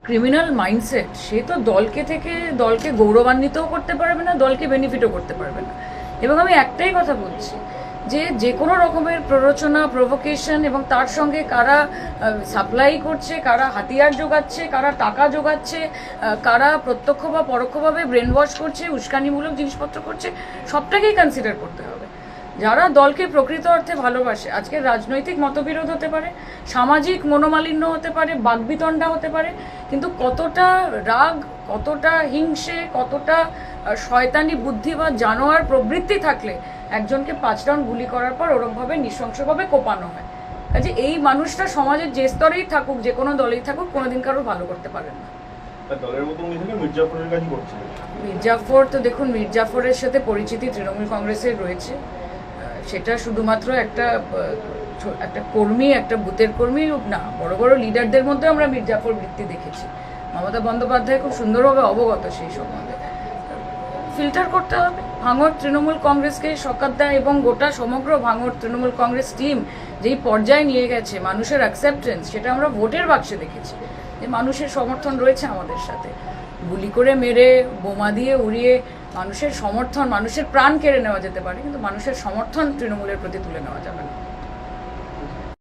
Criminal mindset, সে তো দলকে গৌরবান্বিতও করতে পারবে না, দলকে বেনিফিটও করতে পারবে না। এবং আমি একটাই কথা বলছি যে কোনো রকমের প্ররোচনা, প্রভোকেশন এবং তার সঙ্গে কারা সাপ্লাই করছে, কারা হাতিয়ার যোগাচ্ছে, কারা টাকা যোগাচ্ছে, কারা প্রত্যক্ষ বা পরোক্ষভাবে ব্রেন ওয়াশ করছে, উস্কানিমূলক জিনিসপত্র করছে, সবটাকেই কনসিডার করতে হবে। যারা দলকে প্রকৃত অর্থে ভালোবাসে, আজকে রাজনৈতিক মতবিরোধ হতে পারে, সামাজিক মনোমালিন্য হতে পারে, বাকবিতণ্ডা হতে পারে, কিন্তু কতটা রাগ, কতটা হিংসে, কতটা শয়তানি বুদ্ধি বা জানোয়ার প্রবৃত্তি থাকলে একজনকে 5 রাউন্ড গুলি করার পর ওরমভাবে নৃশংসভাবে কোপানো হয়। কাজে এই মানুষটা সমাজের যে স্তরেই থাকুক, যে কোনো দলেই থাকুক, কোনোদিন কারোর ভালো করতে পারেন না। দলের মতো উনি থেকে মির্জাফরের কাজই করছিলেন। মির্জাফর তো দেখুন, মির্জাফরের সাথে পরিচিতি তৃণমূল কংগ্রেসের রয়েছে। সেটা শুধুমাত্র একটা কর্মী, একটা বুথের কর্মী না, বড় বড় লিডারদের মধ্যে আমরা মির্জাফর বৃত্তি দেখেছি। মমতা বন্দ্যোপাধ্যায় খুব সুন্দরভাবে অবগত সেই সম্বন্ধে। ফিল্টার করতে হবে। ভাঙড় তৃণমূল কংগ্রেসকে শকাত দেয় এবং গোটা সমগ্র ভাঙড় তৃণমূল কংগ্রেস টিম যেই পর্যায়ে নিয়ে গেছে, মানুষের অ্যাকসেপ্টেন্স, সেটা আমরা ভোটের বাক্সে দেখেছি যে মানুষের সমর্থন রয়েছে আমাদের সাথে। গুলি করে মেরে, বোমা দিয়ে উড়িয়ে মানুষের সমর্থন, মানুষের প্রাণ কেড়ে নেওয়া যেতে পারে, কিন্তু মানুষের সমর্থন তৃণমূলের প্রতি তুলে নেওয়া যাবে না।